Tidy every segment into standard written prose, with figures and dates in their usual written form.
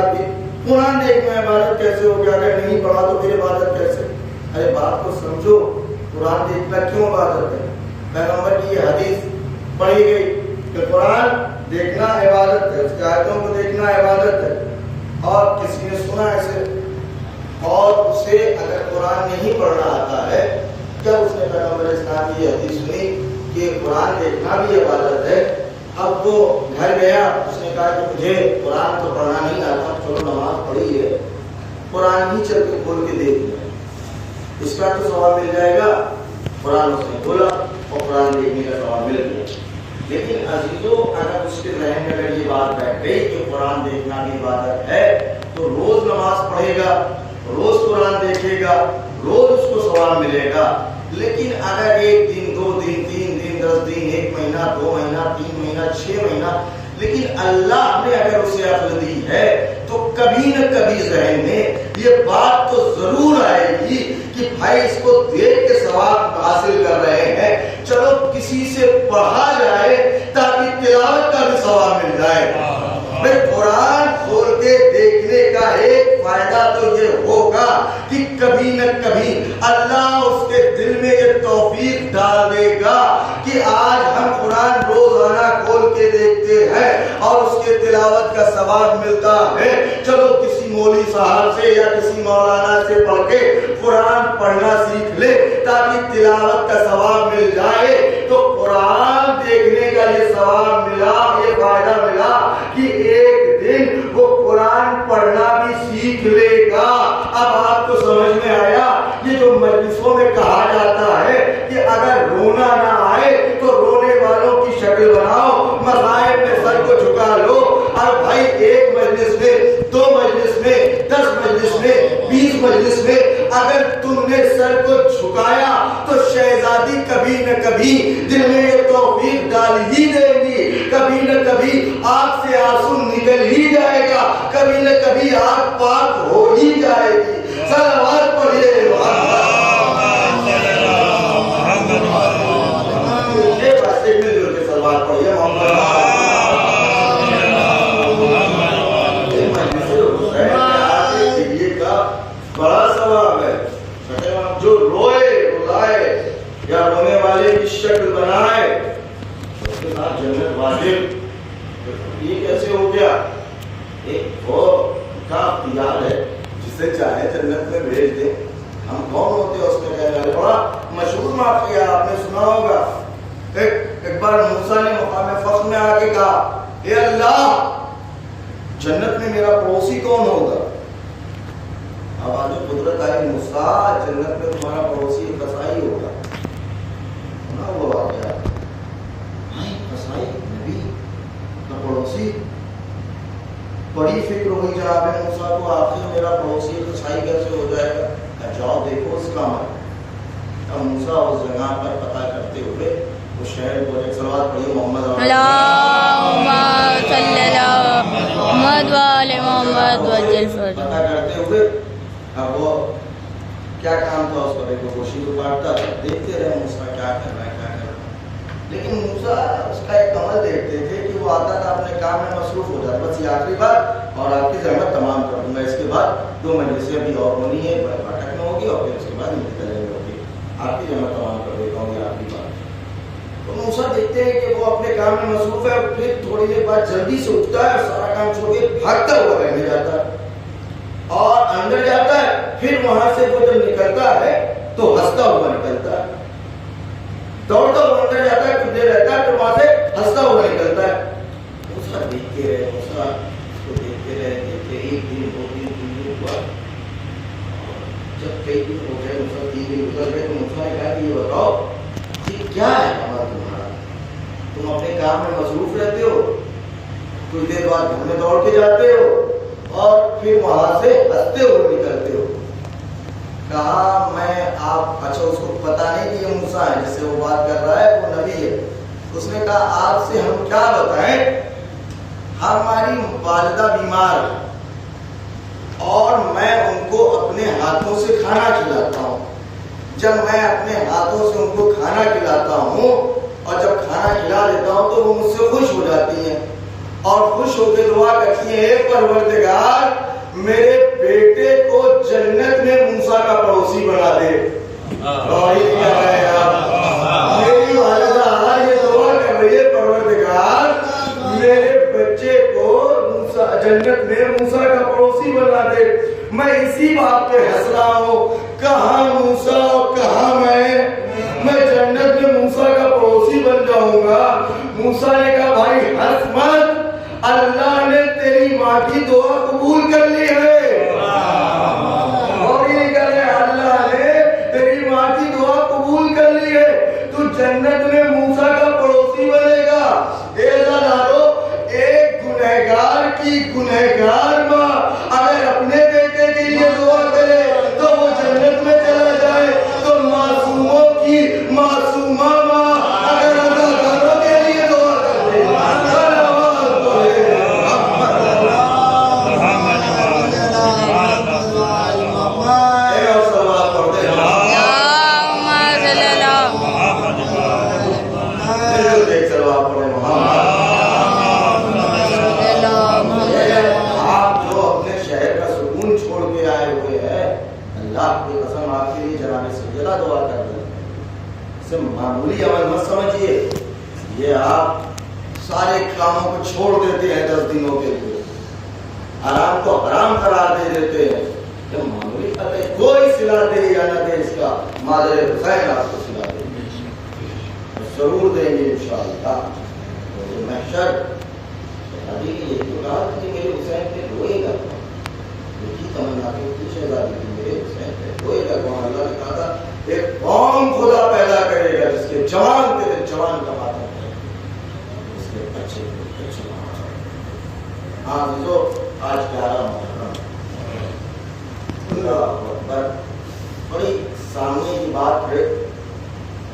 دیکھنا بھی، قرآن دیکھنا عبادت کیسے ہو گیا؟ اگر نہیں پڑھا تو پھر عبادت کیسے؟ ارے بات کو سمجھو، قرآن دیکھنا کیوں عبادت ہے؟ پیغمبر کی یہ حدیث پڑھی گئی کہ قرآن دیکھنا عبادت ہے، اس کی آیتوں کو دیکھنا عبادت ہے. اور کسی نے سنا ایسے اور اسے اگر قرآن نہیں پڑھنا آتا ہے، جب اس نے پیغمبر اسلام کی حدیث سنی کہ قرآن دیکھنا بھی عبادت ہے، اب وہ گھر گیا، اس نے کہا کہ مجھے قرآن تو پڑھنا نہیں آتا، چلو نماز پڑھی ہے، قرآن ہی چل کے کھول کے دیکھ لیا، اس کا تو ثواب مل جائے گا. قرآن اس نے کھولا اور قرآن دیکھنے کا ثواب مل گیا. لیکن عزیزو، اگر اس کے ذہن میں اگر یہ بات بیٹھ گئی کہ قرآن دیکھنا بھی عبادت ہے، تو روز نماز پڑھے گا، روز قرآن دیکھے گا، روز اس کو ثواب ملے گا. لیکن اگر ایک دن، 2 دن، 3 دن، 10 دن، 1 مہینہ، 2 مہینہ، 3 مہینہ، 6 مہینہ، لیکن اللہ نے اگر اسے عقل دی ہے تو کبھی نہ کبھی ذہن میں یہ بات تو ضرور آئے گی کہ بھائی اس کو دیکھ کے ثواب حاصل کر رہے ہیں، چلو کسی سے پڑھا جائے تاکہ تلاوت کا بھی ثواب مل جائے. بھائی قرآن کھول کے دیکھنے کا ایک فائدہ تو یہ ہوگا کہ کبھی نہ کبھی اللہ اس کے دل میں یہ توفیق ڈال دے گا کہ آج ہم قرآن روزانہ کھول کے دیکھتے ہیں اور اس کے تلاوت کا ثواب ملتا ہے. چلو کسی مولوی صاحب سے یا کسی مولانا سے پڑھ کے قرآن پڑھنا سیکھ لے تاکہ تلاوت کا ثواب مل جائے. تو قرآن دیکھنے کا یہ ثواب ملا، یہ فائدہ ملا کہ ایک دن وہ قرآن پڑھنا بھی سیکھ لے گا. اب آپ کو سمجھ میں آیا یہ جو مجلسوں میں کہا جاتا ہے کہ اگر رونا نہ آئے تو رونے والوں کی شکل بناؤ، مذاہب میں سر کو جھکا لو. اور بھائی ایک مجلس میں، 2 مجلس میں، 10 مجلس میں، 20 مجلس میں اگر تم نے سر کو جھکایا تو شہزادی کبھی نہ کبھی دل میں یہ توفیق ڈال ہی دے گی، کبھی نہ کبھی آنکھ سے آنسو نکل ہی جائے گا، کبھی نہ کبھی آنکھ پاک ہو ہی جائے گی. صلوات پڑھیے. صلوات پڑھیے محمد. بڑا ثواب ہے. جو روئے، رلائے یا رونے والے کی شکل بنائے اس کے ساتھ جنت واجب. یہ کیسے ہو گیا؟ ایک وہ کا اختیار ہے، جسے چاہے جنت میں بھیج دے. ہم کون ہوتے ہیں اس میں کہنے والے؟ بڑا مشہور واقعہ آپ نے سنا ہوگا. ایک بار موسیٰ نے مقام فخر میں آ کے کہا، اے اللہ جنت میں میرا پڑوسی کون ہوگا؟ اب آج قدرت آئی، موسیٰ جنت میں تمہارا پڑوسی قصائی ہوگا. سنا وہ واقعہ؟ قصائی نبی کا پڑوسی. بڑی فکر ہوئی جناب موسیٰ کو، آخر میرا پڑوسی قصائی کیسے ہو جائے گا؟ جاؤ دیکھو اس کا عمل. اب موسیٰ اس جگہ پر پتہ کرتے ہوئے اس شہر کو ایک صلوات پڑھی محمد اللہم صلی اللہ محمد وآل محمد وجل فرد. پتہ کرتے ہوئے اب وہ کیا کام تھا اس کو دیکھو، خوشی کو بانٹتا تھا. دیکھتے رہے موسیٰ کیا کر رہا ہے، کیا کر رہا ہے. لیکن موسیٰ اس کا ایک عمل دیکھتے تھے کہ وہ آتا تھا اپنے کام میں مصروف ہو جاتا، بس یہ آخری بار اور آپ کی زحمت تمام کر دوں گا، اس کے بعد 2 مجلسیں ابھی اور ہونی ہے، بیٹھک میں ہوگی اور پھر اس کے بعد انتقال ہوگی، آپ کی زحمت تمام کر دیتا ہوں، یہ آخری بار. تو موسیٰ دیکھتے ہیں کہ وہ اپنے کام میں مصروف ہے، پھر تھوڑی دیر بعد جلدی سے اٹھتا ہے اور سارا کام چھوڑ کے بھاگتا ہوا رہنے جاتا ہے اور اندر جاتا ہے. پھر وہاں سے وہ جب نکلتا ہے تو ہنستا ہوا نکلتا ہے، دوڑتا ہوا اندر جاتا ہے، کچھ دیر رہتا ہے، پھر وہاں سے ہنستا ہوا نکلتا ہے. موسیٰ دیکھتے رہے، موسیٰ کو دیکھتے رہے، دیکھتے 1 دن 2 دن 3 دن ہوا. جب کئی دن ہو گئے، موسیٰ 3 دن گزر گئے، تو موسیٰ نے کہا کہ یہ بتاؤ یہ کیا ہے عمل تمہارا؟ تم اپنے کام میں مصروف رہتے ہو، کچھ دیر بعد گھر میں دوڑ کے جاتے ہو اور پھر وہاں سے ہنستے ہوئے نکلتے ہو. کہا میں آپ، اچھا اس کو پتا نہیں کہ یہ موسیٰ ہے جس سے وہ بات کر رہا ہے، وہ نبی ہے. اس نے کہا آپ سے ہم کیا بتائیں، ہماری والدہ بیمار ہے اور میں ان کو اپنے ہاتھوں سے کھانا کھلاتا ہوں. جب میں اپنے ہاتھوں سے ان کو کھانا کھلاتا ہوں اور جب کھانا کھلا دیتا ہوں تو وہ مجھ سے خوش ہو جاتی ہیں اور خوش ہو کے دعا کرتی ہیں، اے پروردگار میرے بیٹے کو جنت میں موسیٰ کا پڑوسی بنا دے. اور یہ کیا ہے یار, میری والدہ یہ دعا کر رہی ہے, پروردگار میرے بچے کو جنت میں موسیٰ کا پڑوسی بنا دے. میں اسی بات پہ ہنس رہا ہوں, کہاں موسیٰ اور کہاں میں جنت میں موسیٰ کا پڑوسی بن جاؤں گا. موسیٰ نے کہا بھائی ہنس مت, اللہ نے تیری ماں کی دعا قبول کر لی ہے. اور یہ کہہ رہے اللہ نے تیری ماں کی دعا قبول کر لی ہے, تو جنت میں موسیٰ کا پڑوسی بنے گا. ایک گنہگار کی گنہگار ماں اگر اپنے بیٹے کے لیے دعا کرے تو وہ جنت میں چلا جائے, تو معصوموں کی معصومہ ماں اگر اداکاروں کے لیے دعا کرے معمولی عمل مت سمجھیے. یہ آپ سارے کاموں کو چھوڑ دیتے ہیں 10 دنوں کے لیے, آرام کو حرام قرار دے دیتے ہیں. جب معمولی بات ہے, کوئی صلہ دے یا نہ دے, اس کا مادر حسین آپ کو صلہ دیں گے, ضرور دیں گے انشاءاللہ. محشر شہزادی کی یہی تو کہا کہ میرے حسین پہ روئے گا, یہی تمنا کی شہزادی کی میرے حسین پہ روئے گا. کون اللہ نے کہا تھا ایک قوم خدا پیدا کرے گا جس کے جوان تیرے جوان کا ماتم ہے, اس کے بچے ہاں جو آج 11 محرم اللہ اکبر. بڑی سامنے کی بات ہے,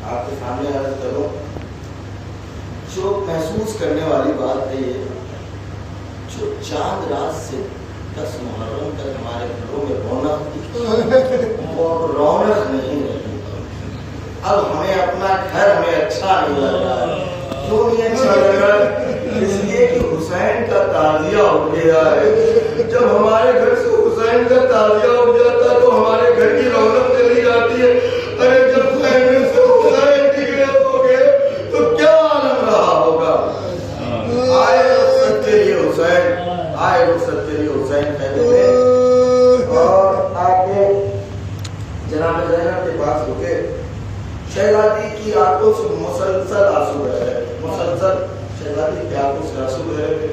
آپ کے سامنے عرض کروں, جو محسوس کرنے والی بات ہے یہ, جو چاند رات سے 10 محرم تک ہمارے گھروں میں رونق تھی وہ اب رونق نہیں رہی. اب ہمیں اپنا گھر ہمیں اچھا نہیں لگ رہا ہے. کیوں نہیں اچھا لگ رہا ہے؟ اس لیے کہ حسین کا تعزیہ اٹھ گیا ہے. جب ہمارے گھر سے حسین کا تعزیہ اٹھ جاتا ہے تو ہمارے گھر کی رونق چلی جاتی ہے. ارے جب خیمے سے حسین ٹکڑے ہو گئے تو کیا عالم رہا ہوگا. آئے رخصت تیری حسین, آئے رخصت تیری حسین کہتے ہیں. اور آگے جناب زینب کے پاس رکے. شہزادی کی آنکھوں سے مسلسل آنسو بہ رہے, مسلسل شہزادی کی آنکھوں سے آنسو بہ رہے تھے.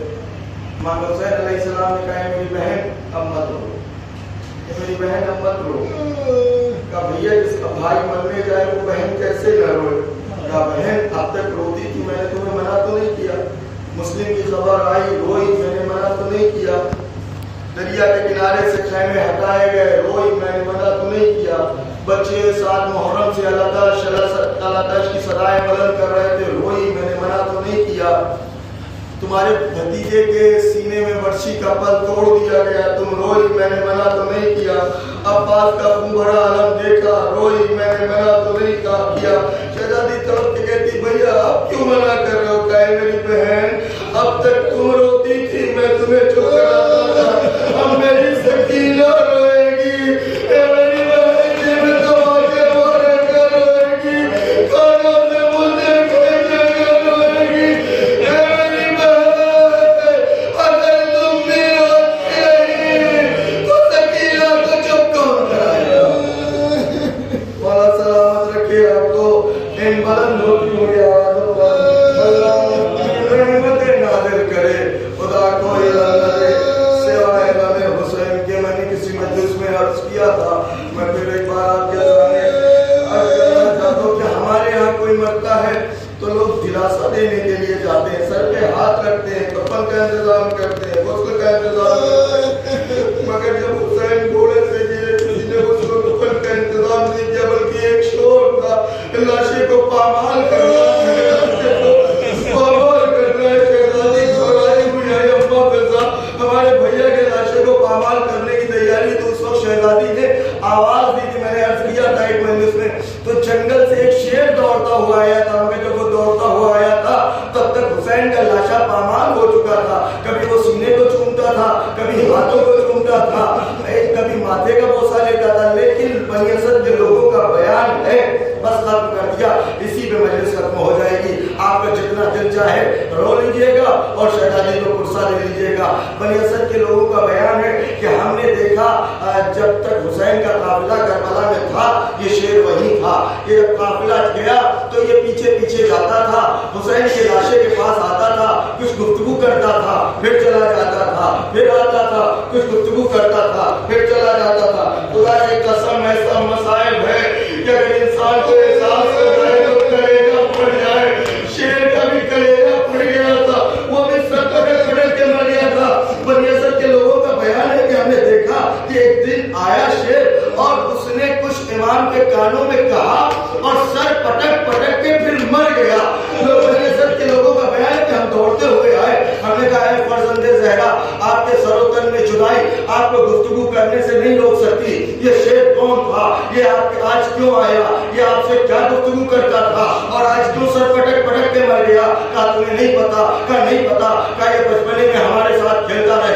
امام حسین علیہ السلام نے کہا میری بہن اب مت رو, میری بہن اب مت رو. کہا بھیا جس کا بھائی مرنے جائے وہ بہن کیسے نہ روئے. کہا بہن اب تک روتی تھی, میں نے تمہیں منع تو نہیں کیا. مسلم کی خبر آئی روئی, میں نے منع تو نہیں کیا. دریا کے کنارے سے خیمے ہٹائے گئے, روئی, میں نے منع تو نہیں کیا. بچے 7 محرم سے اللہ کی صدائیں بلند کر رہے تھے, روئی, میں نے منع تو نہیں کیا. تمہارے بھتیجے کے سینے میں ورشی کا پل توڑ دیا گیا, تم روئی, میں نے منع تو نہیں کیا. عباس کا خون بھرا عالم دیکھا, روئی, میں نے منع تو نہیں کیا. شہزادی تڑپ کے کہتی بھیا آپ کیوں منع کر رہے ہو. کہے میری بہن اب تک تم روتی تھی, میں تمہیں چپ کراتا تھا, اب میری سکینہ روئے گی. میری بہن جی میں تمہارے بارے کر روئے گی, کھانا سے مجھے بھیجے کر روئے گی. میری بہن اگر تم بھی روتی رہی تو سکینہ کو چپ کون کرائے گا. مولا سلامت رکھے آپ کو. ان بلند ہوتی ہوئی آوازوں پر رحمت نازل کرے. خدا کوئی نہ دے سوائے امام حسین کے. میں نے کسی مجلس میں عرض کیا تھا, میں پھر ایک بار آپ کے سامنے عرض کرنا چاہتا ہوں کہ ہمارے یہاں کوئی مرتا ہے تو لوگ دلاسا دینے کے لیے جاتے ہیں, سر پہ ہاتھ رکھتے ہیں, کفن کا انتظام کرتے ہیں, غسل کا انتظام کرتے ہیں. مگر جب حسین گھوڑے سے گرے کسی نے اس کو کفن کا انتظام نہیں کیا, بلکہ ایک شور تھا لاشے کو پامال کرنا ہمارے بھیا کے لاشے کو پامال کرنے کی تیاری. تو اس وقت شہزادی نے آواز دی تھی, میں نے عرض کیا تھا ایک مجلس میں, تو جنگل سے ایک شیر دوڑتا ہوا آیا تھا. مگر جب وہ دوڑتا ہوا آیا تھا تب تک حسین کا لاشا پامال ہو چکا تھا. کبھی وہ سینے کو چومتا تھا, کبھی ہاتھوں کو چومتا تھا. بنی اسد کے لوگوں کا بیان ہے، بس ختم کر دیا، اسی پہ مجلس ختم ہو جائے گی۔ آپ کا جتنا دل چاہے رو لیجئے گا اور شہزادی کو کرسا لے لیجئے گا۔ بنی اسد کے لوگوں کا بیان ہے کہ ہم نے دیکھا جب تک حسین کا قافلہ کربلا میں تھا یہ شیر وہی تھا، یہ جب قافلہ گیا تو یہ پیچھے پیچھے جاتا تھا، حسین کے لاشے کے پاس آتا تھا، کچھ گفتگو کرتا تھا، پھر چلا جاتا تھا، پھر آتا تھا، کچھ گفتگو کرتا تھا، پھر چلا جاتا تھا۔ خدا کی قسم ایسا مسائب ہے کہ اگر انسان کو احساس ہوتا ہے تو کلیجہ پھٹ جائے۔ شیر کا بھی کلیجہ پھٹ گیا تھا، وہ بھی سر پڑک کے مر گیا تھا۔ بنی اسد کے لوگوں کا بیان ہے کہ ہم نے دیکھا کہ ایک دن آیا شیر اور اس نے کچھ امام کے کانوں میں کہا اور سر پٹک پٹک کے پھر مر گیا۔ بنی اسد کے لوگوں کا بیان ہے کہ ہم دوڑتے ہوئے آئے، ہم نے کہا ہے فرزند زہرا آپ کے سر و تن میں جدائی آپ کو گفتگو کرنے سے نہیں روک سکتی۔ یہ شیر کون تھا؟ یہ آپ کے آج کیوں آیا؟ یہ آپ سے کیا گفتگو کرتا تھا اور آج کیوں سر پٹک پٹک کے مر گیا؟ کہا تمہیں نہیں پتا؟ کہا نہیں پتا۔ کہا یہ بچپنے میں ہمارے ساتھ کھیلتا رہے